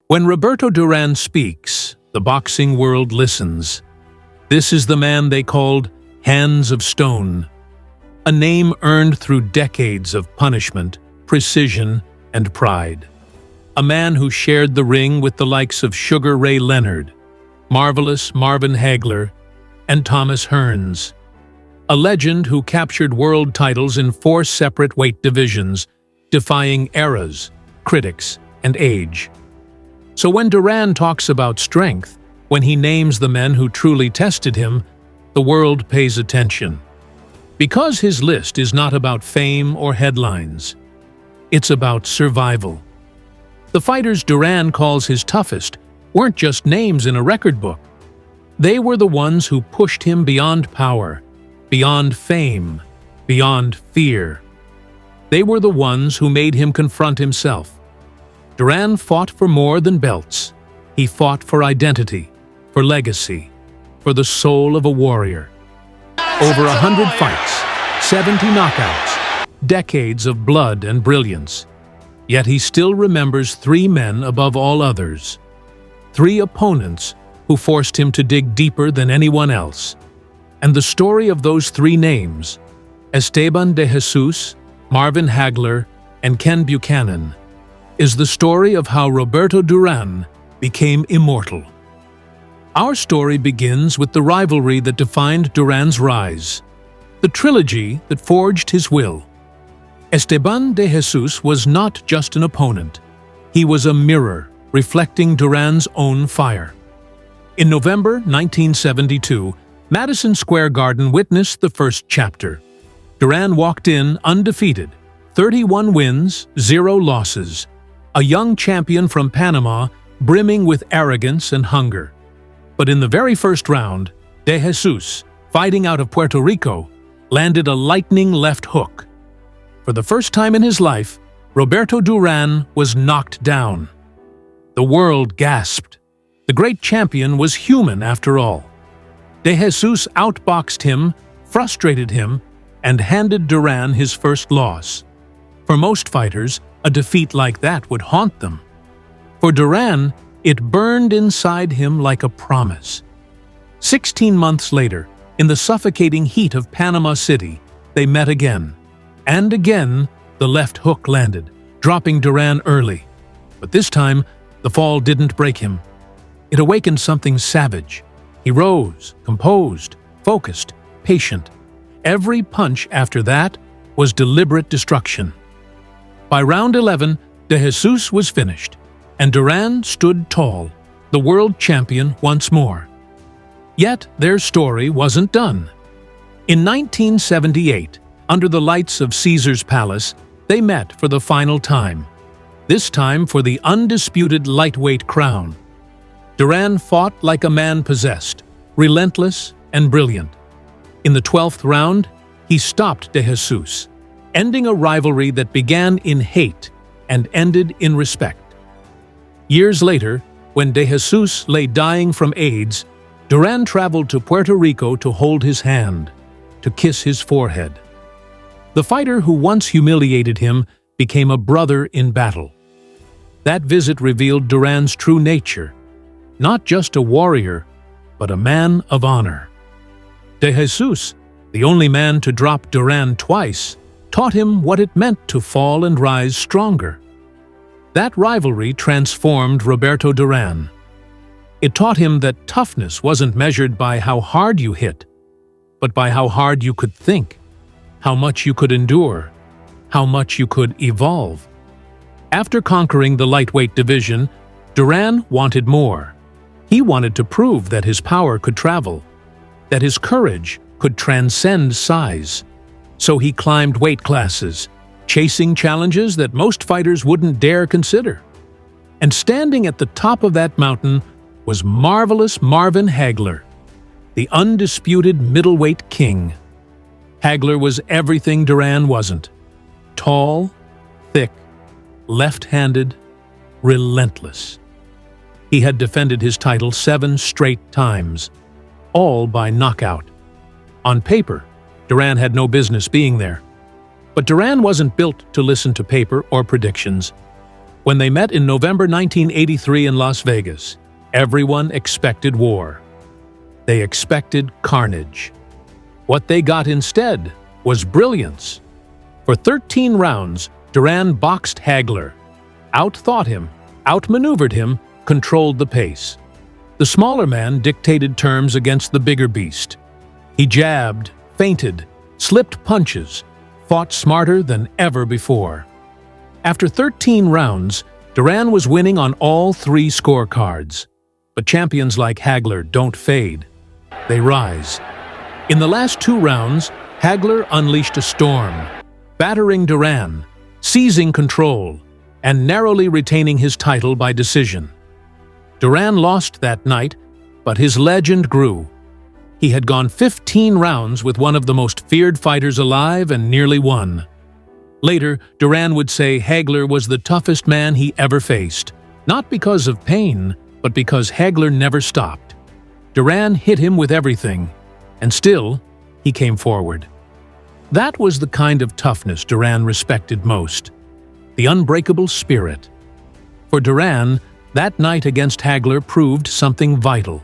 When Roberto Durán speaks, the boxing world listens. This is the man they called Hands of Stone, a name earned through decades of punishment, precision, and pride. A man who shared the ring with the likes of Sugar Ray Leonard, Marvelous Marvin Hagler, and Thomas Hearns. A legend who captured world titles in 4 separate weight divisions, defying eras, critics, and age. So when Duran talks about strength, when he names the men who truly tested him, the world pays attention. Because his list is not about fame or headlines. It's about survival. The fighters Duran calls his toughest weren't just names in a record book. They were the ones who pushed him beyond power, beyond fame, beyond fear. They were the ones who made him confront himself. Duran fought for more than belts. He fought for identity, for legacy, for the soul of a warrior. Over 100 fights, 70 knockouts, decades of blood and brilliance. Yet he still remembers 3 men above all others. 3 opponents who forced him to dig deeper than anyone else. And the story of those 3 names, Esteban de Jesus, Marvin Hagler, and Ken Buchanan, is the story of how Roberto Durán became immortal. Our story begins with the rivalry that defined Duran's rise, the trilogy that forged his will. Esteban de Jesus was not just an opponent. He was a mirror reflecting Duran's own fire. In November 1972, Madison Square Garden witnessed the first chapter. Duran walked in undefeated, 31 wins, 0 losses. A young champion from Panama, brimming with arrogance and hunger. But in the very first round, De Jesus, fighting out of Puerto Rico, landed a lightning left hook. For the first time in his life, Roberto Durán was knocked down. The world gasped. The great champion was human after all. De Jesus outboxed him, frustrated him, and handed Duran his first loss. For most fighters, a defeat like that would haunt them. For Duran, it burned inside him like a promise. 16 months later, in the suffocating heat of Panama City, they met again. And again, the left hook landed, dropping Duran early. But this time, the fall didn't break him. It awakened something savage. He rose, composed, focused, patient. Every punch after that was deliberate destruction. By round 11, De Jesus was finished, and Duran stood tall, the world champion once more. Yet their story wasn't done. In 1978, under the lights of Caesar's Palace, they met for the final time, this time for the undisputed lightweight crown. Duran fought like a man possessed, relentless and brilliant. In the 12th round, he stopped De Jesus, ending a rivalry that began in hate and ended in respect. Years later, when De Jesus lay dying from AIDS, Duran traveled to Puerto Rico to hold his hand, to kiss his forehead. The fighter who once humiliated him became a brother in battle. That visit revealed Duran's true nature, not just a warrior, but a man of honor. De Jesus, the only man to drop Duran twice, taught him what it meant to fall and rise stronger. That rivalry transformed Roberto Durán. It taught him that toughness wasn't measured by how hard you hit, but by how hard you could think, how much you could endure, how much you could evolve. After conquering the lightweight division, Duran wanted more. He wanted to prove that his power could travel, that his courage could transcend size. So he climbed weight classes, chasing challenges that most fighters wouldn't dare consider. And standing at the top of that mountain was Marvelous Marvin Hagler, the undisputed middleweight king. Hagler was everything Duran wasn't. Tall, thick, left-handed, relentless. He had defended his title 7 straight times, all by knockout. On paper, Duran had no business being there. But Duran wasn't built to listen to paper or predictions. When they met in November 1983 in Las Vegas, everyone expected war. They expected carnage. What they got instead was brilliance. For 13 rounds, Duran boxed Hagler, outthought him, outmaneuvered him, controlled the pace. The smaller man dictated terms against the bigger beast. He jabbed, feinted, slipped punches, fought smarter than ever before. After 13 rounds, Duran was winning on all 3 scorecards. But champions like Hagler don't fade. They rise. In the last 2 rounds, Hagler unleashed a storm, battering Duran, seizing control, and narrowly retaining his title by decision. Duran lost that night, but his legend grew. He had gone 15 rounds with one of the most feared fighters alive and nearly won. Later, Duran would say Hagler was the toughest man he ever faced, not because of pain, but because Hagler never stopped. Duran hit him with everything, and still, he came forward. That was the kind of toughness Duran respected most, the unbreakable spirit. For Duran, that night against Hagler proved something vital.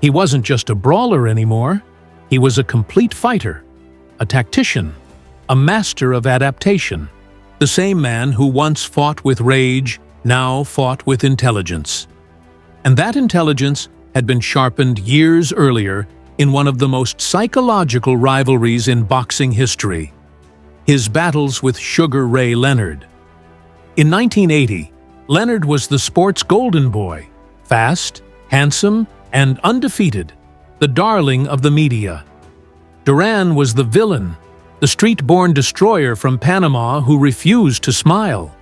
He wasn't just a brawler anymore, he was a complete fighter, a tactician, a master of adaptation. The same man who once fought with rage now fought with intelligence. And that intelligence had been sharpened years earlier in one of the most psychological rivalries in boxing history, his battles with Sugar Ray Leonard. In 1980, Leonard was the sport's golden boy, fast, handsome, and undefeated, the darling of the media. Duran was the villain, the street-born destroyer from Panama who refused to smile.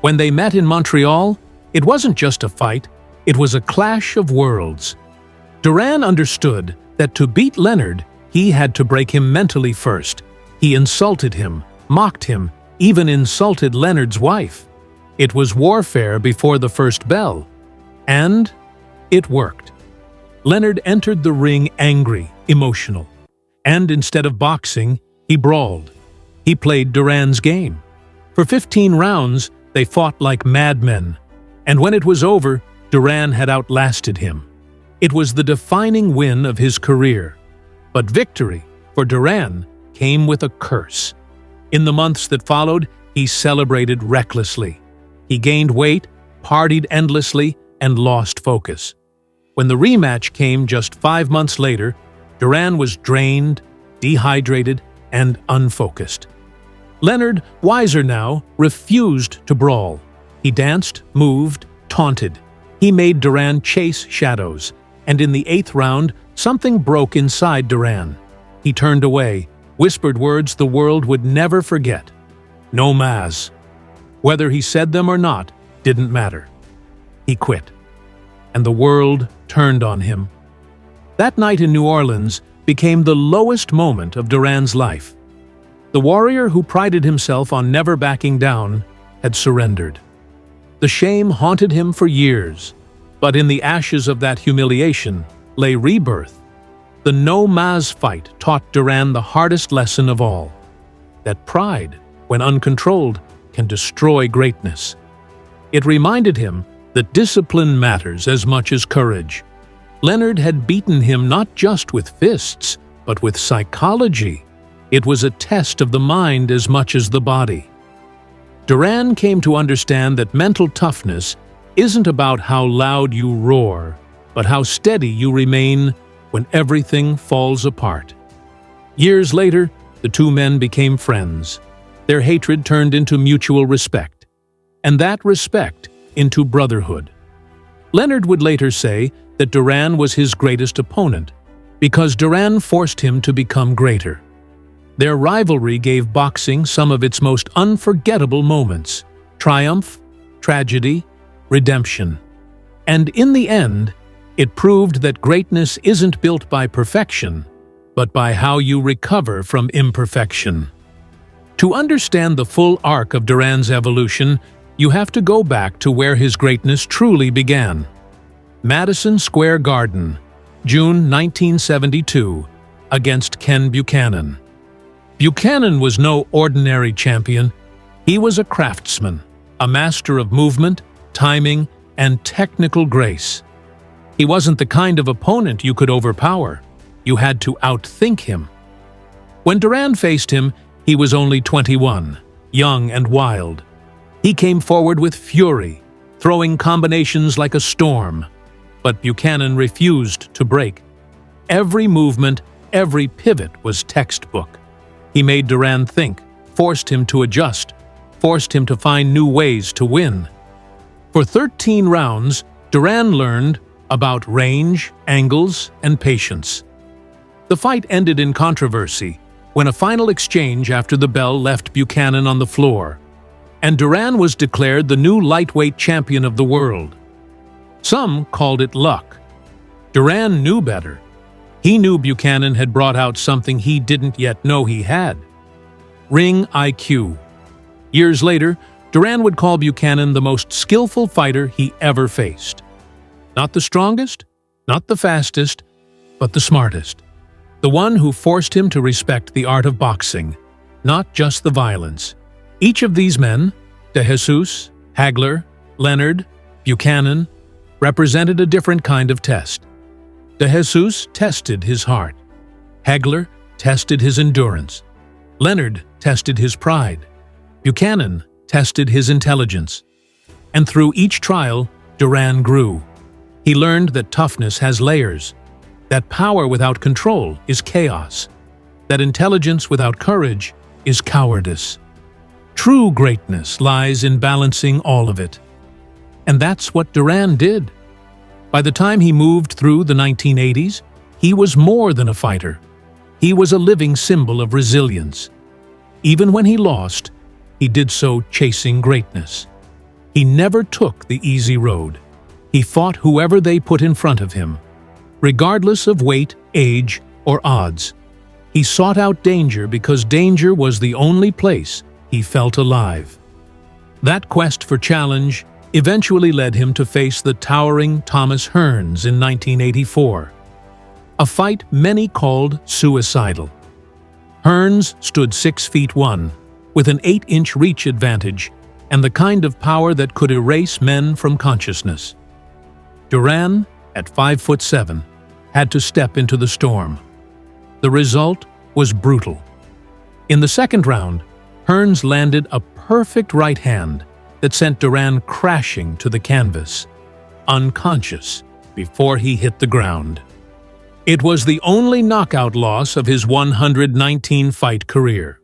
When they met in Montreal, it wasn't just a fight, it was a clash of worlds. Duran understood that to beat Leonard, he had to break him mentally first. He insulted him, mocked him, even insulted Leonard's wife. It was warfare before the first bell. And it worked. Leonard entered the ring angry, emotional. And instead of boxing, he brawled. He played Duran's game. For 15 rounds, they fought like madmen. And when it was over, Duran had outlasted him. It was the defining win of his career. But victory, for Duran, came with a curse. In the months that followed, he celebrated recklessly. He gained weight, partied endlessly, and lost focus. When the rematch came just 5 months later, Duran was drained, dehydrated, and unfocused. Leonard, wiser now, refused to brawl. He danced, moved, taunted. He made Duran chase shadows, and in the 8th round, something broke inside Duran. He turned away, whispered words the world would never forget. No mas. Whether he said them or not didn't matter. He quit. And the world turned on him. That night in New Orleans became the lowest moment of Duran's life. The warrior who prided himself on never backing down had surrendered. The shame haunted him for years, but in the ashes of that humiliation lay rebirth. The no-mas fight taught Duran the hardest lesson of all, that pride, when uncontrolled, can destroy greatness. It reminded him that discipline matters as much as courage. Leonard had beaten him not just with fists, but with psychology. It was a test of the mind as much as the body. Duran came to understand that mental toughness isn't about how loud you roar, but how steady you remain when everything falls apart. Years later, the two men became friends. Their hatred turned into mutual respect, and that respect into brotherhood. Leonard would later say that Duran was his greatest opponent, because Duran forced him to become greater. Their rivalry gave boxing some of its most unforgettable moments: triumph, tragedy, redemption. And in the end, it proved that greatness isn't built by perfection, but by how you recover from imperfection. To understand the full arc of Duran's evolution, you have to go back to where his greatness truly began. Madison Square Garden, June 1972, against Ken Buchanan. Buchanan was no ordinary champion. He was a craftsman, a master of movement, timing, and technical grace. He wasn't the kind of opponent you could overpower. You had to outthink him. When Duran faced him, he was only 21, young and wild. He came forward with fury, throwing combinations like a storm. But Buchanan refused to break. Every movement, every pivot was textbook. He made Duran think, forced him to adjust, forced him to find new ways to win. For 13 rounds, Duran learned about range, angles, and patience. The fight ended in controversy when a final exchange after the bell left Buchanan on the floor, and Duran was declared the new lightweight champion of the world. Some called it luck. Duran knew better. He knew Buchanan had brought out something he didn't yet know he had: ring IQ. Years later, Duran would call Buchanan the most skillful fighter he ever faced. Not the strongest, not the fastest, but the smartest. The one who forced him to respect the art of boxing, not just the violence. Each of these men, De Jesus, Hagler, Leonard, Buchanan, represented a different kind of test. De Jesus tested his heart. Hagler tested his endurance. Leonard tested his pride. Buchanan tested his intelligence. And through each trial, Duran grew. He learned that toughness has layers, that power without control is chaos, that intelligence without courage is cowardice. True greatness lies in balancing all of it. And that's what Duran did. By the time he moved through the 1980s, he was more than a fighter. He was a living symbol of resilience. Even when he lost, he did so chasing greatness. He never took the easy road. He fought whoever they put in front of him, regardless of weight, age, or odds. He sought out danger because danger was the only place he felt alive. That quest for challenge eventually led him to face the towering Thomas Hearns in 1984, a fight many called suicidal. Hearns stood 6 feet 1, with an 8-inch reach advantage and the kind of power that could erase men from consciousness. Duran, at 5'7", had to step into the storm. The result was brutal. In the second round, Hearns landed a perfect right hand that sent Duran crashing to the canvas, unconscious before he hit the ground. It was the only knockout loss of his 119-fight career.